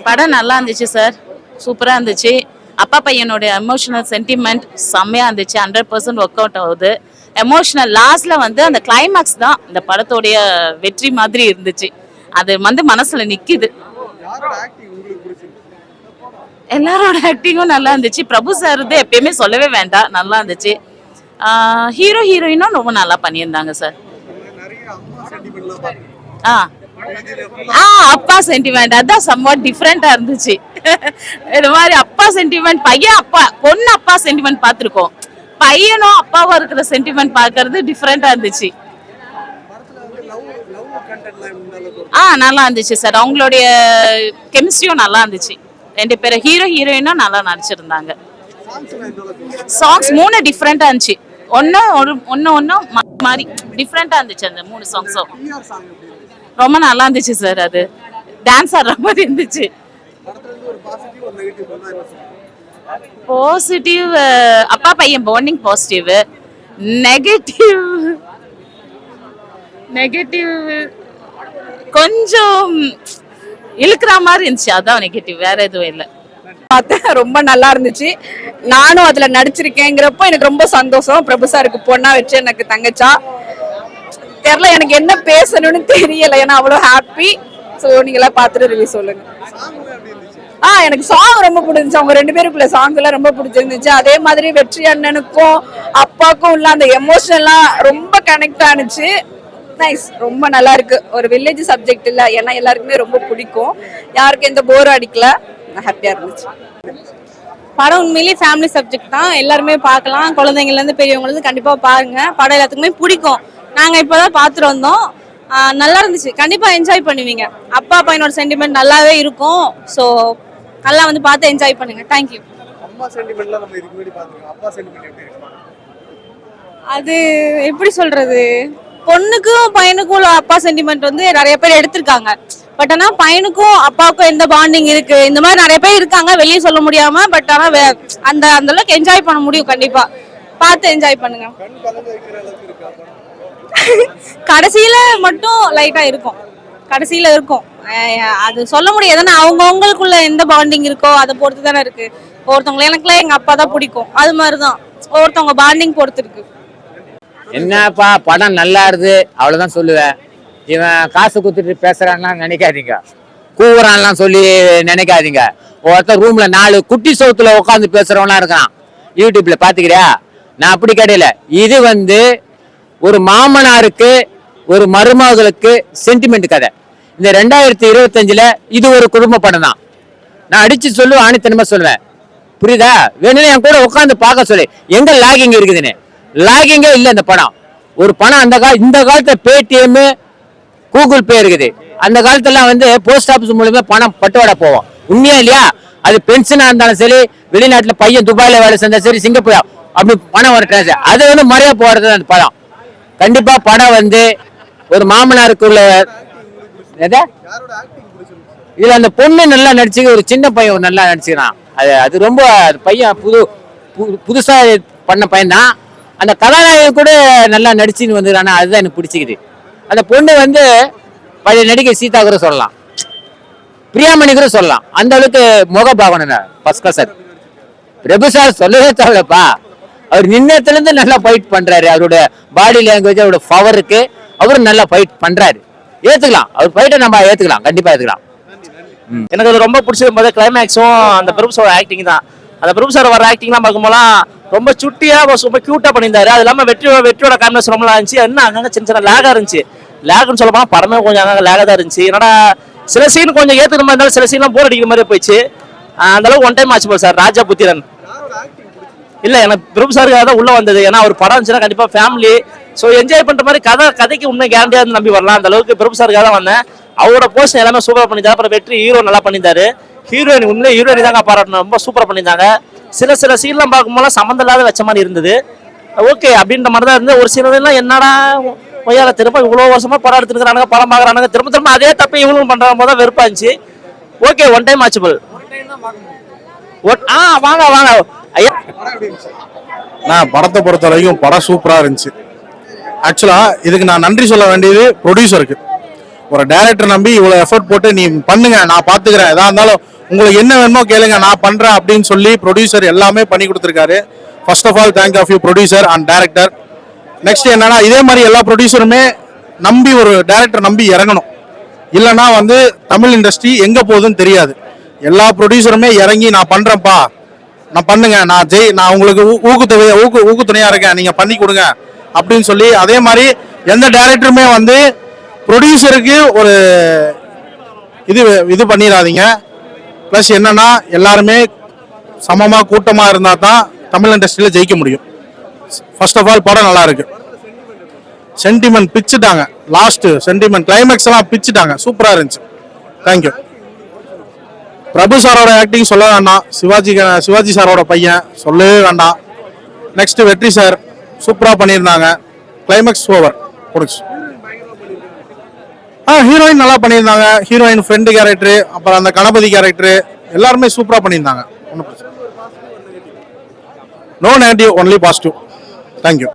படம் நல்லா இருந்துச்சு சார், சூப்பரா இருந்துச்சு. அப்பா பையனோட எமோஷனல் சென்டிமெண்ட் செம்மையா இருந்துச்சு. 100% ஒர்க் அவுட் ஆகுது. எமோஷனல் லாஸ்ட்ல வந்து அந்த கிளைமேக்ஸ் தான் இந்த படத்தோடைய வெற்றி மாதிரி இருந்துச்சு. அது வந்து மனசுல நிக்குது. எல்லாரோட ஆக்டிங்கும் நல்லா இருந்துச்சு. பிரபு சார் எப்பயுமே சொல்லவே வேண்டாம், நல்லா இருந்துச்சு. ஹீரோ ஹீரோயினும் ரொம்ப நல்லா பண்ணியிருந்தாங்க சார். அப்பா சென்டிமெண்ட் அதான் சம்வாட் டிஃபரெண்டா இருந்துச்சு. இது மாதிரி அப்பா சென்டிமெண்ட், பையன் அப்பா பொண்ணு அப்பா சென்டிமெண்ட் பார்த்திருக்கோம். பையனும் அப்பாவும் இருக்கிற சென்டிமெண்ட் பார்க்கறது டிஃபரெண்டா இருந்துச்சு. நல்லா இருந்துச்சு சார். அவங்களுடைய கெமிஸ்ட்ரியும் நல்லா இருந்துச்சு. 2 பேரும் ஹீரோ ஹீரோயினும் நல்லா நடிச்சிருந்தாங்க. சாங்ஸ் 3 டிஃபரெண்டா இருந்துச்சு. ஒன்னு மாதிரி டிஃபரெண்டா இருந்துச்சு. அந்த 3 சாங்ஸும் ரொம்ப நல்லா இருந்துச்சு சார். அது டான்ஸ் ஆடுற மாதிரி இருந்துச்சு. பாசிட்டிவ் அப்பா பையன் பாண்டிங் பாசிட்டிவ். நெகட்டிவ் கொஞ்சம் இழுக்கிற மாதிரி இருந்துச்சு. அதான் நெகட்டிவ், வேற எதுவும் இல்லை. பார்த்தேன், ரொம்ப நல்லா இருந்துச்சு. நானும் அதுல நடிச்சிருக்கேங்கிறப்போ எனக்கு ரொம்ப சந்தோஷம். பிரபு சாருக்கு பொண்ணா வச்சு எனக்கு தங்கச்சா தெரியல, எனக்கு என்ன பேசணும்னு தெரியல. ஏன்னா அவ்வளவு ஹாப்பி. ஸோ நீங்க எல்லாம் பார்த்துட்டு ரிவ்யூ சொல்லுங்க. எனக்கு சாங் ரொம்ப பிடிச்சிருந்துச்சு. அவங்க 2 பேருக்குள்ள சாங் எல்லாம் ரொம்ப பிடிச்சிருந்துச்சு. அதே மாதிரி வெற்றி அண்ணனுக்கும் அப்பாவுக்கும் உள்ள அந்த எமோஷனல்லாம் ரொம்ப கனெக்ட் ஆனிச்சு. நைஸ், ரொம்ப நல்லா இருக்கு. ஒரு வில்லேஜ் சப்ஜெக்ட் இல்ல, ஏன்னா எல்லாருக்குமே ரொம்ப பிடிக்கும். யாருக்கு எந்த போரும் அடிக்கல, ஹாப்பியா இருந்துச்சு. படம் உண்மையிலேயே ஃபேமிலி சப்ஜெக்ட் தான், எல்லாருமே பார்க்கலாம். குழந்தைங்கள்ல இருந்து பெரியவங்க இருந்து கண்டிப்பா பாருங்க. படம் எல்லாத்துக்குமே பிடிக்கும். நாங்க இப்பதான் பார்த்துட்டு வந்தோம், நல்லா இருந்துச்சு. கண்டிப்பா என்ஜாய் பண்ணுவீங்க. அப்பா பையனோட சென்டிமெண்ட் நல்லாவே இருக்கும். ஸோ நல்லா வந்து பார்த்து என்ஜாய் பண்ணுங்க. தேங்க்யூ. அது எப்படி சொல்றது, பொண்ணுக்கும் பையனுக்கும் உள்ள அப்பா சென்டிமெண்ட் வந்து நிறைய பேர் எடுத்திருக்காங்க. பட் ஆனா பையனுக்கும் அப்பாவுக்கும் எந்த பாண்டிங் இருக்கு, இந்த மாதிரி நிறைய பேர் இருக்காங்க, வெளியே சொல்ல முடியாம. பட் ஆனா அந்த அளவுக்கு என்ஜாய் பண்ண முடியும். கண்டிப்பா பார்த்து என்ஜாய் பண்ணுங்க. கடைசியில மட்டும் லைட்டா இருக்கும், கடைசியில இருக்கும். அது சொல்ல முடியாது, ஏன்னா அவங்கவுங்களுக்குள்ள எந்த பாண்டிங் இருக்கோ அதை பொறுத்து தானே இருக்கு. ஒருத்தவங்களை எனக்குலாம் எங்க அப்பா தான் பிடிக்கும், அது மாதிரிதான் ஒருத்தவங்க பாண்டிங் பொறுத்து இருக்கு. என்னப்பா படம் நல்லா இருக்கு அவ்வளவுதான் சொல்லுவேன். இவன் காசு குத்துட்டு பேசுறான்னா நினைக்காதீங்க, கூவுறான்லாம் சொல்லி நினைக்காதீங்க. ஒருத்தர் ரூம்ல 4 குட்டி சவுத்துல உட்காந்து பேசுறவனா இருக்கான், யூடியூப்ல பாத்துக்கிறியா? நான் அப்படி கிடையில. இது வந்து ஒரு மாமனாருக்கு ஒரு மருமகளுக்கு சென்டிமெண்ட் கதை. இந்த 2025 இது ஒரு குடும்ப படம் தான். நான் அடிச்சு சொல்லுவேன், ஆணித்தனமா சொல்லுவேன். புரியுதா? வேணும் என் கூட உட்காந்து பார்க்க சொல்லி. எங்க லாகிங் இருக்குதுன்னு, லாகிங்கே இல்லை இந்த படம். ஒரு பணம் இந்த காலத்துல பேடிஎம் கூகுள் பே இருக்குது. அந்த காலத்துல வந்து போஸ்ட் ஆபீஸ் மூலமா பணம் பட்டுவாடா போவோம். உண்மையா இல்லையா? அது பென்ஷனா இருந்தாலும் சரி, வெளிநாட்டுல பையன் துபாயில வேலை செஞ்சா சரி, சிங்கப்பூர் அப்படி பணம் வர டிரான்ஸ், அது வந்து முறையா போறது அந்த படம். கண்டிப்பா படம் வந்து ஒரு மாமனாருக்குள்ள இதுல அந்த பொண்ணு நல்லா நடிச்சு, ஒரு சின்ன பையன் நல்லா நடிச்சுக்கிறான். அது ரொம்ப பையன் புதுசா பண்ண பையன் தான். அந்த கதாநாயகன் கூட நல்லா நடிச்சுன்னு வந்துக்கிறானா, அதுதான் எனக்கு பிடிச்சிக்குது. அந்த பொண்ணு வந்து பழைய நடிகை சீதா கூட சொல்லலாம், பிரியாமணி கூட சொல்லலாம். அந்த அளவுக்கு முகபாவனை ஃபர்ஸ்ட் கிளாஸ். பிரபு சார் சொல்லவே தேவைப்பா, அவர் நின்னத்துல இருந்து நல்லா ஃபைட் பண்றாரு. அவரோட பாடி லாங்குவேஜ், அவரோட பவருக்கு அவரும் நல்லா ஃபைட் பண்றாரு. ஏத்துக்கலாம், அவர் ஃபைட்டை நம்ம ஏத்துக்கலாம், கண்டிப்பா ஏத்துக்கலாம். எனக்கு அது ரொம்ப பிடிச்சது கிளைமேக்ஸும் அந்த பிரபு சார் ஆக்டிங் தான். அந்த பிரபு சார் வர ஆக்டிங்லாம் பார்க்கும்போதெல்லாம் ரொம்ப சுட்டியா ரொம்ப கியூட்டா பண்ணியிருந்தாரு. அது இல்லாமல் வெற்றியோட காம்பினேஷன் ரொம்ப இருந்துச்சு. என்ன அங்கங்க சின்ன சின்ன லேகா இருந்துச்சு. லேக்னு சொல்ல போனா படமே கொஞ்சம் அங்கங்க லேகா தான் இருந்துச்சு. என்னடா சில சீன் கொஞ்சம் ஏத்துக்கிற மாதிரி இருந்தாலும் சில சீன்லாம் போர் அடிக்கிற மாதிரி போயிடுச்சு. அந்த அளவுக்கு ஒன் டைம் ஆச்சு போல் சார். ராஜா புத்திரன் இல்ல, எனக்கு பிரபு சாருக்காக தான் உள்ள வந்தது. ஏன்னா ஒரு படம் இருந்துச்சுன்னா கண்டிப்பா ஃபேமிலி ஸோ என்ஜாய் பண்ற மாதிரி கதைக்கு உண்மை கேரண்டியா இருந்து நம்பி வரலாம். அந்த அளவுக்கு பிரபு சாருக்காக தான் வந்தேன். அவரோட போர்ஷன் எல்லாமே சூப்பரா பண்ணியிருந்தாரு. அப்புறம் வெற்றி ஹீரோ நல்லா பண்ணியிருந்தாரு. ஹீரோயின் உண்மையிலே ஹீரோயின் தாங்க பாராட்டணும், ரொம்ப சூப்பரா பண்ணியிருந்தாங்க. சில சீன்லாம் பார்க்கும்போது சம்மந்தம் இல்லாத வச்ச மாதிரி இருந்தது. ஓகே அப்படின்ற மாதிரி தான் இருந்தது. ஒரு சிலதெல்லாம் என்னடா பொய்யால திரும்ப இவ்வளோ வருஷமா படம் எடுத்துருக்கானுங்க, படம் பார்க்குறானுங்க, திரும்ப அதே தப்பை இவங்களும் பண்ற போது தான் வெறுப்பா இருந்துச்சு. Okay one time watchable. வாங்க ஐயா. நான் படத்தை பொறுத்த வரைக்கும் படம் சூப்பரா இருந்துச்சு. ஆக்சுவலா இதுக்கு நான் நன்றி சொல்ல வேண்டியது ப்ரொடியூசருக்கு. ஒரு டைரக்டர் நம்பி இவ்வளோ எஃபர்ட் போட்டு நீ பண்ணுங்க, நான் பார்த்துக்கிறேன், எதா இருந்தாலும் உங்களுக்கு என்ன வேணுமோ கேளுங்க, நான் பண்ணுறேன் அப்படின்னு சொல்லி ப்ரொடியூசர் எல்லாமே பண்ணி கொடுத்துருக்காரு. First of all thank of you producer and director. Next என்னன்னா, இதே மாதிரி எல்லா ப்ரொடியூசருமே நம்பி ஒரு டைரக்டர் நம்பி இறங்கணும். இல்லைன்னா வந்து தமிழ் இண்டஸ்ட்ரி எங்கே போகுதுன்னு தெரியாது. எல்லா ப்ரொடியூசருமே இறங்கி நான் பண்ணுறேன்ப்பா, நான் பண்ணுங்க, நான் உங்களுக்கு ஊக்குத்துணையாக இருக்கேன், நீங்கள் பண்ணி கொடுங்க அப்படின்னு சொல்லி. அதே மாதிரி எந்த டைரக்டருமே வந்து ப்ரொடியூசருக்கு ஒரு இது பண்ணிடாதீங்க. ப்ளஸ் என்னன்னா, எல்லாருமே சமமாக கூட்டமாக இருந்தால் தான் தமிழ் இண்டஸ்ட்ரியில் ஜெயிக்க முடியும். ஃபர்ஸ்ட் ஆஃப் ஆல் படம் நல்லா இருக்கு. சென்டிமெண்ட் பிச்சுட்டாங்க, லாஸ்ட் சென்டிமெண்ட் கிளைமேக்ஸ் எல்லாம் பிச்சுட்டாங்க, சூப்பராக இருந்துச்சு. தேங்க்யூ. பிரபு சாரோட ஆக்டிங் சொல்ல வேண்டாம், சிவாஜி சாரோட பையன் சொல்லவே வேண்டாம். நெக்ஸ்ட் வெற்றி சார் சூப்பராக பண்ணியிருந்தாங்க. கிளைமேக்ஸ் ஓவர் முடிச்சு. ஹீரோயின் நல்லா பண்ணியிருந்தாங்க. ஹீரோயின் ஃப்ரெண்டு கேரக்டரு, அப்புறம் அந்த கணபதி கேரக்டரு எல்லாருமே சூப்பராக பண்ணியிருந்தாங்க. ஒன்றும் பிரச்சனை, no negative, only positive. Thank you.